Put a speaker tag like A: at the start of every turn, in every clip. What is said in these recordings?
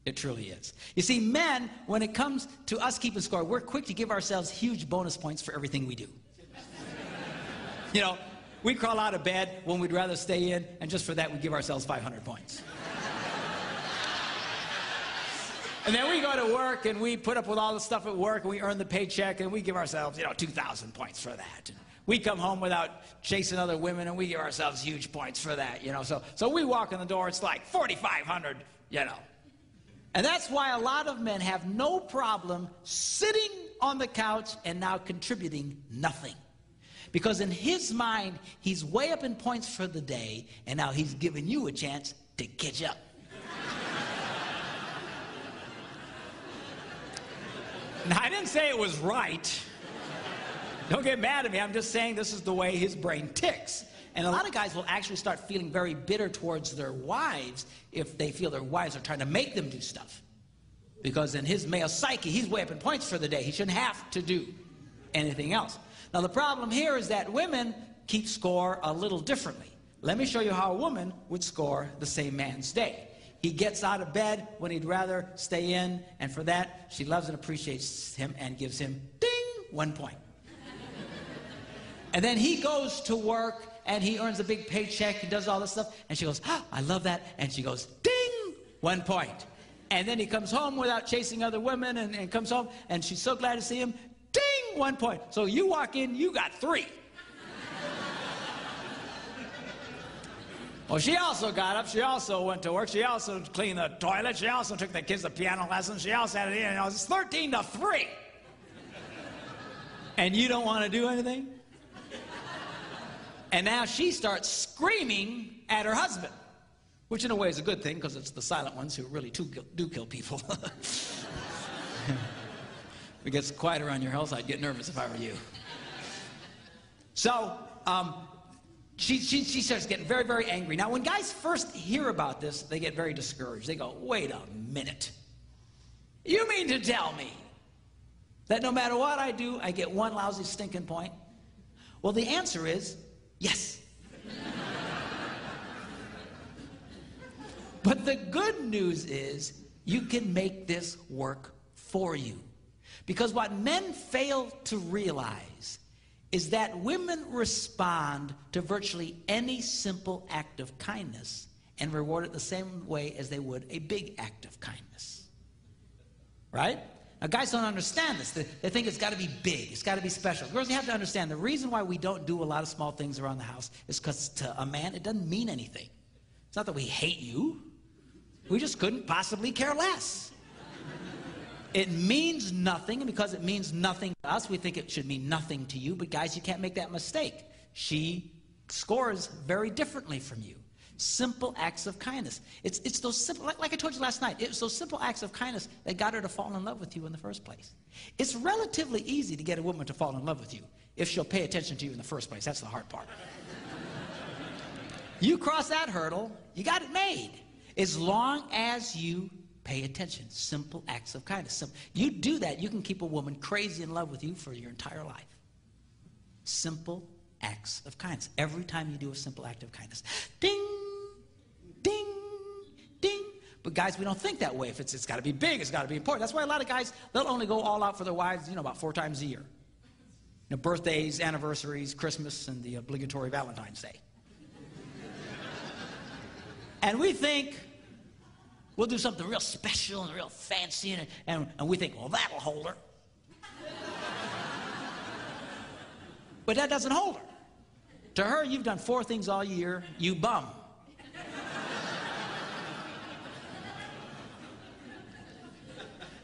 A: It truly is. You see, men, when it comes to us keeping score, we're quick to give ourselves huge bonus points for everything we do. You know, we crawl out of bed when we'd rather stay in, and just for that, we give ourselves 500 points. And then we go to work, and we put up with all the stuff at work, and we earn the paycheck, and we give ourselves, 2,000 points for that. And we come home without chasing other women, and we give ourselves huge points for that, So we walk in the door, it's like 4,500, And that's why a lot of men have no problem sitting on the couch and now contributing nothing. Because in his mind, he's way up in points for the day, and now he's giving you a chance to catch up. Now, I didn't say it was right. Don't get mad at me. I'm just saying this is the way his brain ticks. And a lot of guys will actually start feeling very bitter towards their wives if they feel their wives are trying to make them do stuff. Because in his male psyche, he's way up in points for the day. He shouldn't have to do anything else. Now, the problem here is that women keep score a little differently. Let me show you how a woman would score the same man's day. He gets out of bed when he'd rather stay in, and for that, she loves and appreciates him and gives him, ding, 1 point. And then he goes to work, and he earns a big paycheck, he does all this stuff, and she goes, I love that, and she goes, ding, 1 point. And then he comes home without chasing other women, and comes home, and she's so glad to see him, ding, 1 point. So you walk in, you got 3. Well, she also got up, she also went to work, she also cleaned the toilet, she also took the kids to piano lessons, she also had it, it's 13-3. And you don't want to do anything? And now she starts screaming at her husband, which in a way is a good thing, because it's the silent ones who really do kill people. If it gets quiet around your house, I'd get nervous if I were you. So, she starts getting very, very angry. Now, when guys first hear about this, they get very discouraged. They go, wait a minute. You mean to tell me that no matter what I do, I get 1 lousy stinking point? Well, the answer is yes. But the good news is you can make this work for you. Because what men fail to realize is that women respond to virtually any simple act of kindness and reward it the same way as they would a big act of kindness. Right? Now, guys don't understand this. They think it's got to be big. It's got to be special. Girls, you have to understand the reason why we don't do a lot of small things around the house is because to a man, it doesn't mean anything. It's not that we hate you. We just couldn't possibly care less. It means nothing, and because it means nothing to us, we think it should mean nothing to you. But guys, you can't make that mistake. She scores very differently from you. Simple acts of kindness. It's those simple, like I told you last night, it's those simple acts of kindness that got her to fall in love with you in the first place. It's relatively easy to get a woman to fall in love with you if she'll pay attention to you in the first place. That's the hard part. You cross that hurdle, you got it made. As long as you pay attention. Simple acts of kindness. You do that, you can keep a woman crazy in love with you for your entire life. Simple acts of kindness. Every time you do a simple act of kindness. Ding, ding, ding. But guys, we don't think that way. If it's got to be big, it's got to be important. That's why a lot of guys, they'll only go all out for their wives, about 4 times a year. Birthdays, anniversaries, Christmas, and the obligatory Valentine's Day. And we think we'll do something real special and real fancy, and we think, well, that'll hold her. But that doesn't hold her. To her, you've done 4 things all year, you bum.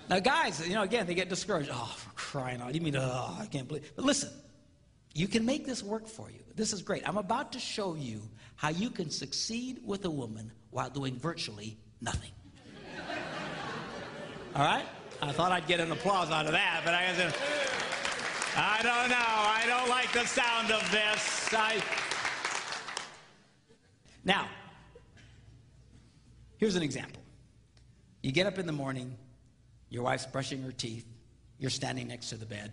A: Now, guys, again, they get discouraged. Oh, for crying out. You mean, I can't believe. But listen, you can make this work for you. This is great. I'm about to show you how you can succeed with a woman while doing virtually nothing. All right? I thought I'd get an applause out of that, but I don't know. I don't like the sound of this. Now, here's an example. You get up in the morning, your wife's brushing her teeth, you're standing next to the bed.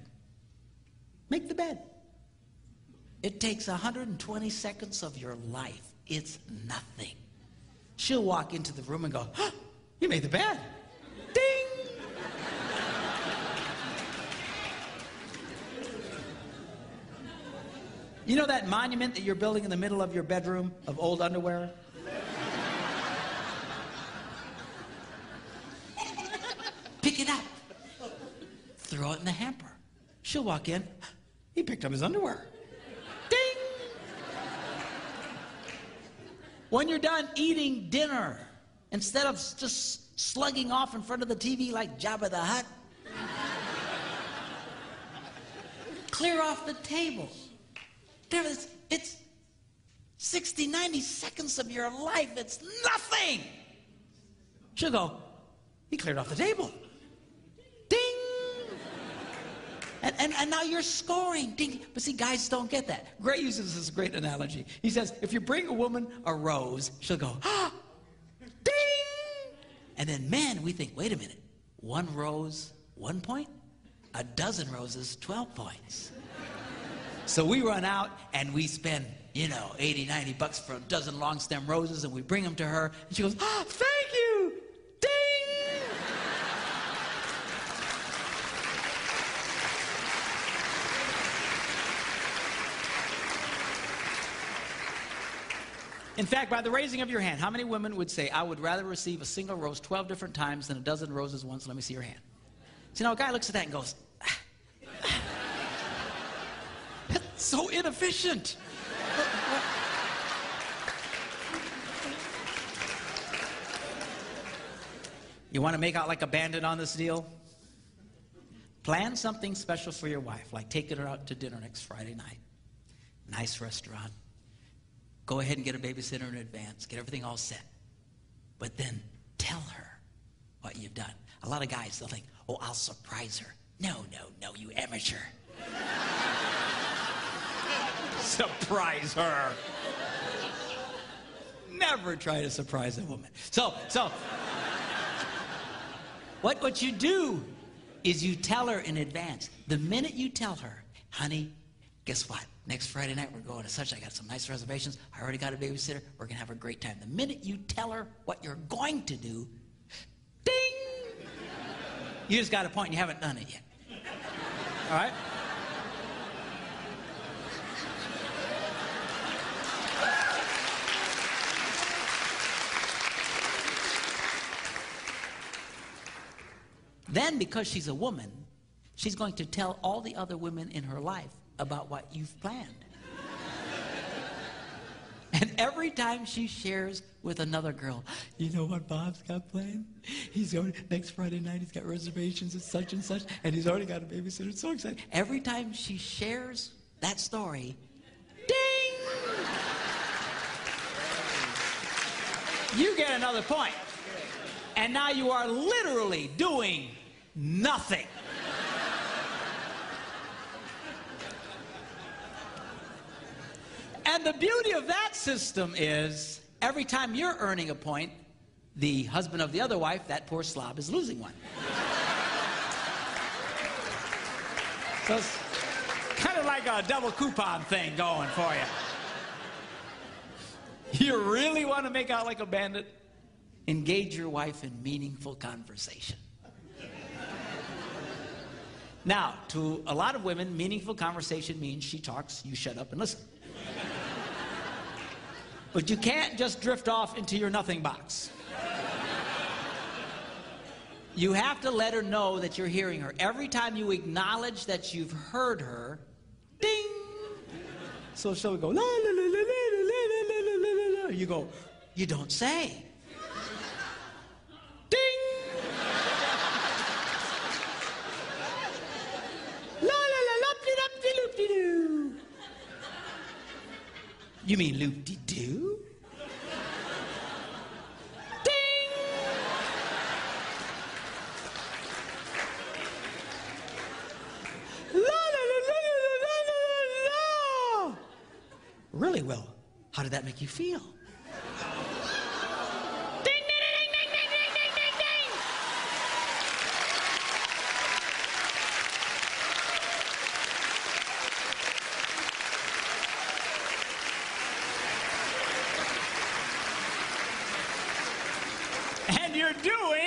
A: Make the bed. It takes 120 seconds of your life. It's nothing. She'll walk into the room and go, you made the bed. You know that monument that you're building in the middle of your bedroom of old underwear? Pick it up. Throw it in the hamper. She'll walk in. He picked up his underwear. Ding! When you're done eating dinner, instead of just slugging off in front of the TV like Jabba the Hutt, clear off the table. It's 60, 90 seconds of your life. It's nothing. She'll go, he cleared off the table. Ding! And now you're scoring. Ding! But see, guys don't get that. Gray uses this great analogy. He says, if you bring a woman a rose, she'll go, ah! Ding! And then men, we think, wait a minute. 1 rose, 1 point? A dozen roses, 12 points. So we run out and we spend, you know, 80, 90 bucks for a dozen long stem roses, and we bring them to her, and she goes, ah, thank you! Ding! In fact, by the raising of your hand, how many women would say, I would rather receive a single rose 12 different times than a dozen roses once? Let me see your hand. So now a guy looks at that and goes, that's so inefficient. You want to make out like a bandit on this deal? Plan something special for your wife, like taking her out to dinner next Friday night. Nice restaurant. Go ahead and get a babysitter in advance. Get everything all set. But then tell her what you've done. A lot of guys, they'll think, oh, I'll surprise her. No, you amateur. Surprise her. Never try to surprise a woman. So what you do is you tell her in advance. The minute you tell her, honey, guess what? Next Friday night we're going to such. I got some nice reservations. I already got a babysitter. We're going to have a great time. The minute you tell her what you're going to do, ding! You just got a point. You haven't done it yet. All right? Then, because she's a woman, she's going to tell all the other women in her life about what you've planned. And every time she shares with another girl, you know what Bob's got planned? He's going next Friday night, he's got reservations at such and such, and he's already got a babysitter. It's so exciting. Every time she shares that story, ding! You get another point. And now you are literally doing nothing. And the beauty of that system is every time you're earning a point, the husband of the other wife, that poor slob, is losing one. So it's kind of like a double coupon thing going for you. You really want to make out like a bandit? Engage your wife in meaningful conversation. Now, to a lot of women, meaningful conversation means she talks, you shut up and listen. But you can't just drift off into your nothing box. You have to let her know that you're hearing her. Every time you acknowledge that you've heard her, ding! So she'll go, la, la, la, la, la, la, la, la, la. You go, you don't say. Ding! La, la, la, lop-de-dop-de-loop-de-doo. You mean loop-de-doo? Ding! La, la, la, la, la, la, la, la. Really well. How did that make you feel? You're doing